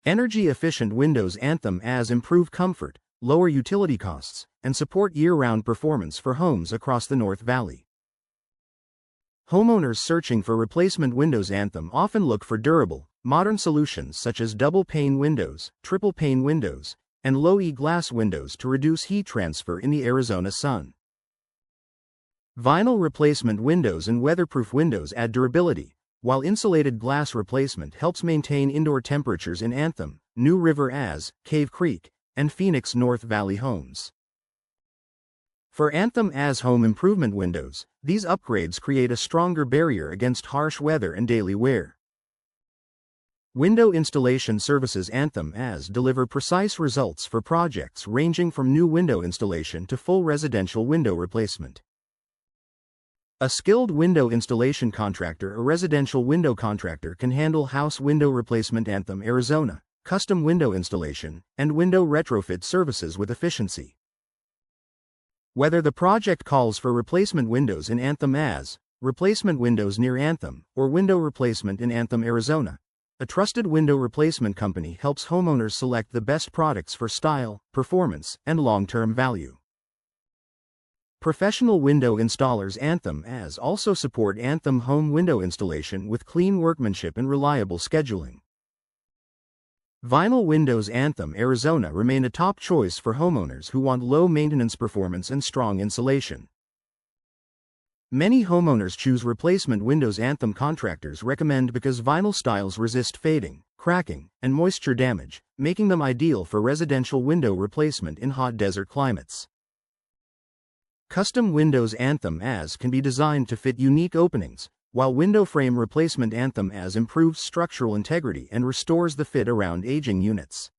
Energy-efficient windows Anthem AZ improve comfort, lower utility costs, and support year-round performance for homes across the North Valley. Homeowners searching for replacement windows Anthem often look for durable, modern solutions such as double-pane windows, triple-pane windows, and low-E glass windows to reduce heat transfer in the Arizona sun. Vinyl replacement windows and weatherproof windows add durability, while insulated glass replacement helps maintain indoor temperatures in Anthem, New River AZ, Cave Creek, and Phoenix North Valley homes. For Anthem AZ home improvement windows, these upgrades create a stronger barrier against harsh weather and daily wear. Window installation services Anthem AZ deliver precise results for projects ranging from new window installation to full residential window replacement. A skilled window installation contractor or residential window contractor can handle house window replacement Anthem Arizona, custom window installation, and window retrofit services with efficiency. Whether the project calls for replacement windows in Anthem AZ, replacement windows near Anthem, or window replacement in Anthem Arizona, a trusted window replacement company helps homeowners select the best products for style, performance, and long-term value. Professional window installers Anthem AZ also support Anthem home window installation with clean workmanship and reliable scheduling. Vinyl windows Anthem Arizona remain a top choice for homeowners who want low maintenance performance and strong insulation. Many homeowners choose replacement windows Anthem contractors recommend because vinyl styles resist fading, cracking, and moisture damage, making them ideal for residential window replacement in hot desert climates. Custom windows Anthem AZ can be designed to fit unique openings, while window frame replacement Anthem AZ improves structural integrity and restores the fit around aging units.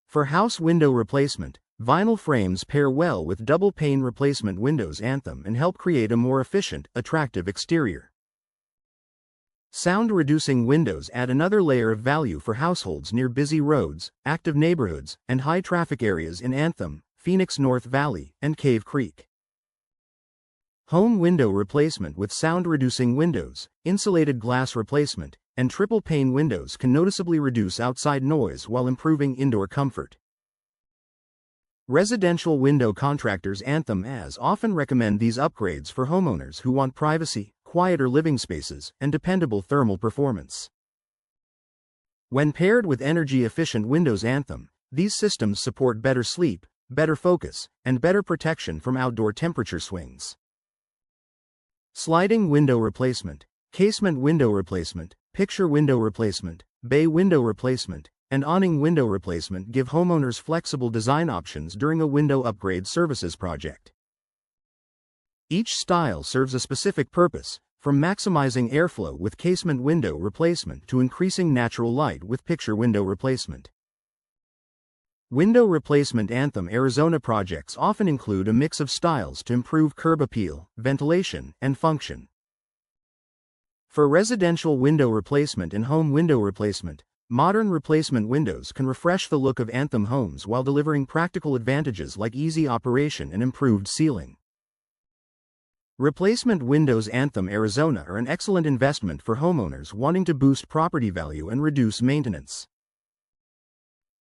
For house window replacement, vinyl frames pair well with double-pane replacement windows Anthem and help create a more efficient, attractive exterior. Sound-reducing windows add another layer of value for households near busy roads, active neighborhoods, and high-traffic areas in Anthem, Phoenix North Valley, and Cave Creek. Home window replacement with sound-reducing windows, insulated glass replacement, and triple-pane windows can noticeably reduce outside noise while improving indoor comfort. Residential window contractors Anthem AZ often recommend these upgrades for homeowners who want privacy, quieter living spaces, and dependable thermal performance. When paired with energy-efficient windows Anthem, these systems support better sleep, better focus, and better protection from outdoor temperature swings. Sliding window replacement, casement window replacement, picture window replacement, bay window replacement, and awning window replacement give homeowners flexible design options during a window upgrade services project. Each style serves a specific purpose, from maximizing airflow with casement window replacement to increasing natural light with picture window replacement. Window replacement Anthem Arizona projects often include a mix of styles to improve curb appeal, ventilation, and function. For residential window replacement and home window replacement, modern replacement windows can refresh the look of Anthem homes while delivering practical advantages like easy operation and improved sealing. Replacement windows Anthem Arizona are an excellent investment for homeowners wanting to boost property value and reduce maintenance.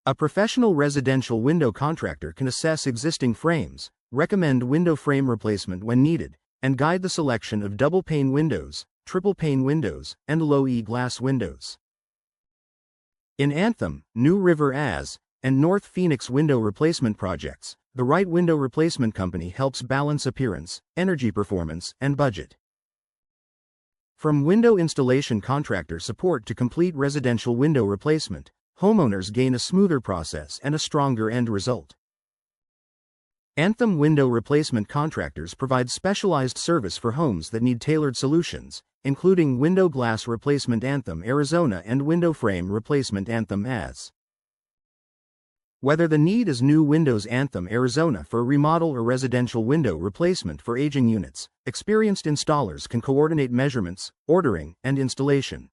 A professional residential window contractor can assess existing frames, recommend window frame replacement when needed, and guide the selection of double-pane windows, triple-pane windows, and low-E glass windows. In Anthem, New River AZ, and North Phoenix window replacement projects, the right window replacement company helps balance appearance, energy performance, and budget. From window installation contractor support to complete residential window replacement, homeowners gain a smoother process and a stronger end result. Anthem window replacement contractors provide specialized service for homes that need tailored solutions, including window glass replacement Anthem Arizona and window frame replacement Anthem AZ. Whether the need is new windows Anthem Arizona for remodel or residential window replacement for aging units, experienced installers can coordinate measurements, ordering, and installation.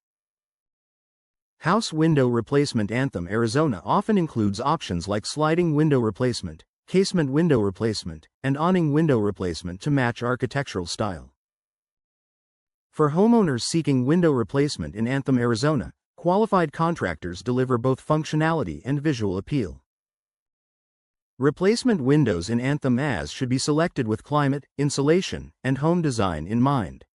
House window replacement Anthem Arizona often includes options like sliding window replacement, casement window replacement, and awning window replacement to match architectural style. For homeowners seeking window replacement in Anthem Arizona, qualified contractors deliver both functionality and visual appeal. Replacement windows in Anthem AZ should be selected with climate, insulation, and home design in mind.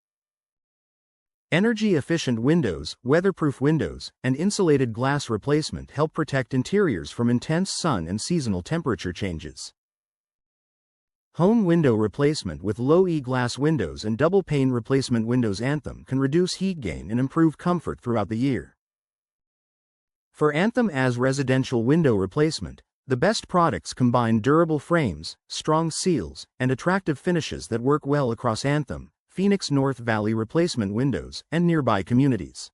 Energy-efficient windows, weatherproof windows, and insulated glass replacement help protect interiors from intense sun and seasonal temperature changes. Home window replacement with low-E glass windows and double-pane replacement windows Anthem can reduce heat gain and improve comfort throughout the year. For Anthem AZ residential window replacement, the best products combine durable frames, strong seals, and attractive finishes that work well across Anthem, Phoenix North Valley replacement windows, and nearby communities.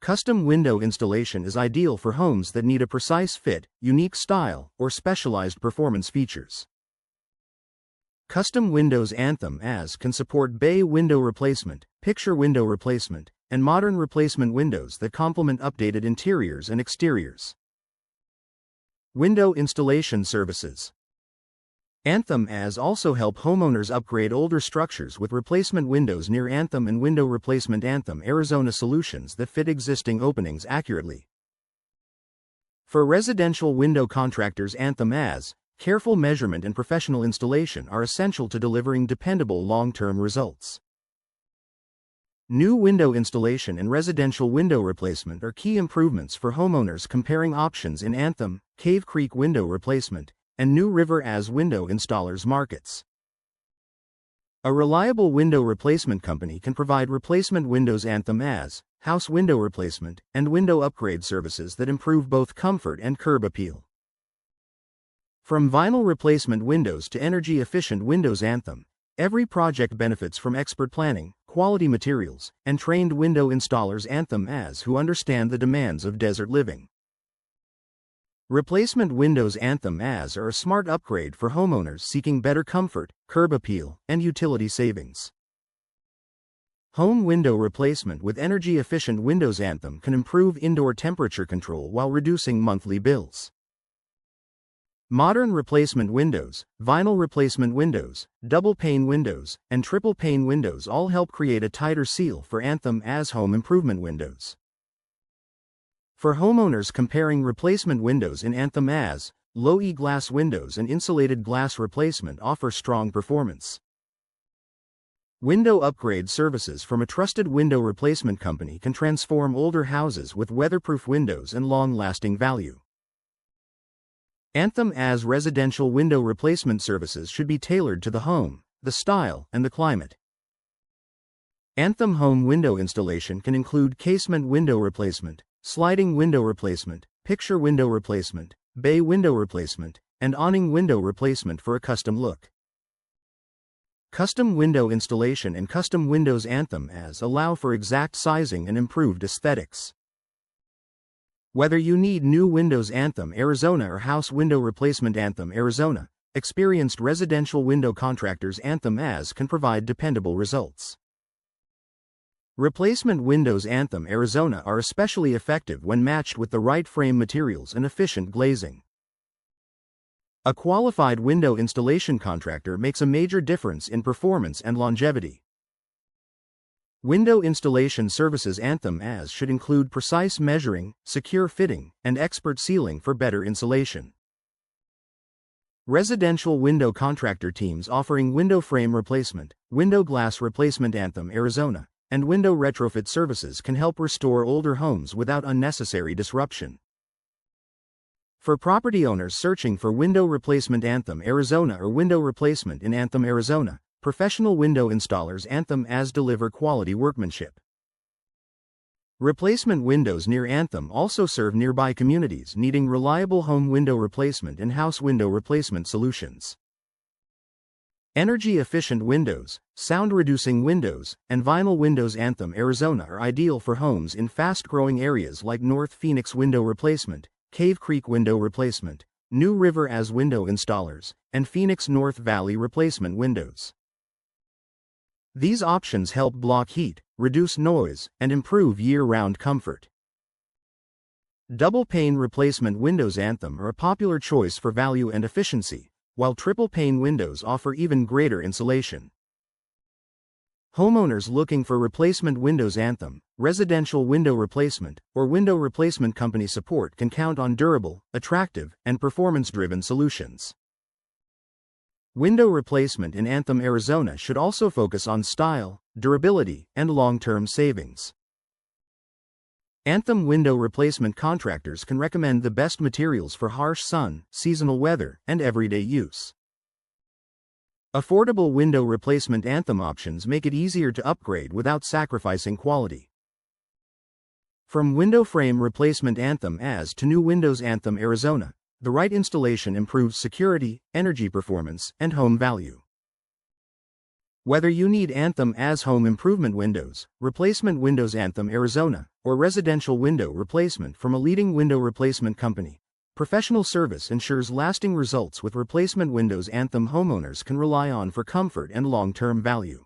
Custom window installation is ideal for homes that need a precise fit, unique style, or specialized performance features. Custom windows Anthem AZ can support bay window replacement, picture window replacement, and modern replacement windows that complement updated interiors and exteriors. Window installation services. Anthem AZ also help homeowners upgrade older structures with replacement windows near Anthem and window replacement Anthem Arizona solutions that fit existing openings accurately. For residential window contractors Anthem AZ, careful measurement and professional installation are essential to delivering dependable long-term results. New window installation and residential window replacement are key improvements for homeowners comparing options in Anthem, Cave Creek window replacement, and New River AZ window installers markets. A reliable window replacement company can provide replacement windows Anthem AZ, house window replacement, and window upgrade services that improve both comfort and curb appeal. From vinyl replacement windows to energy-efficient windows Anthem, every project benefits from expert planning, quality materials, and trained window installers Anthem AZ who understand the demands of desert living. Replacement windows Anthem AZ are a smart upgrade for homeowners seeking better comfort, curb appeal, and utility savings. Home window replacement with energy-efficient windows Anthem can improve indoor temperature control while reducing monthly bills. Modern replacement windows, vinyl replacement windows, double-pane windows, and triple-pane windows all help create a tighter seal for Anthem AZ home improvement windows. For homeowners comparing replacement windows in Anthem AZ, low-E glass windows and insulated glass replacement offer strong performance. Window upgrade services from a trusted window replacement company can transform older houses with weatherproof windows and long-lasting value. Anthem AZ residential window replacement services should be tailored to the home, the style, and the climate. Anthem home window installation can include casement window replacement, sliding window replacement, picture window replacement, bay window replacement, and awning window replacement for a custom look. Custom window installation and custom windows Anthem AZ allow for exact sizing and improved aesthetics. Whether you need new windows Anthem Arizona or house window replacement Anthem Arizona, experienced residential window contractors Anthem AZ can provide dependable results. Replacement windows Anthem Arizona are especially effective when matched with the right frame materials and efficient glazing. A qualified window installation contractor makes a major difference in performance and longevity. Window installation services Anthem AZ should include precise measuring, secure fitting, and expert sealing for better insulation. Residential window contractor teams offering window frame replacement, window glass replacement Anthem Arizona, and window retrofit services can help restore older homes without unnecessary disruption. For property owners searching for window replacement Anthem Arizona or window replacement in Anthem Arizona, professional window installers Anthem AZ deliver quality workmanship. Replacement windows near Anthem also serve nearby communities needing reliable home window replacement and house window replacement solutions. Energy-efficient windows, sound-reducing windows, and vinyl windows Anthem Arizona are ideal for homes in fast-growing areas like North Phoenix window replacement, Cave Creek window replacement, New River AZ window installers, and Phoenix North Valley replacement windows. These options help block heat, reduce noise, and improve year-round comfort. Double-pane replacement windows Anthem are a popular choice for value and efficiency, while triple-pane windows offer even greater insulation. Homeowners looking for replacement windows. Anthem, residential window replacement, or window replacement company support can count on durable, attractive, and performance-driven solutions. Window replacement in Anthem, Arizona should also focus on style, durability, and long-term savings. Anthem window replacement contractors can recommend the best materials for harsh sun, seasonal weather, and everyday use. Affordable window replacement. Anthem options make it easier to upgrade without sacrificing quality. From window frame replacement Anthem AZ to new windows. Anthem Arizona, the right installation improves security, energy performance, and home value. Whether you need Anthem AZ home improvement windows, replacement windows Anthem Arizona, or residential window replacement from a leading window replacement company, professional service ensures lasting results with replacement windows Anthem homeowners can rely on for comfort and long-term value.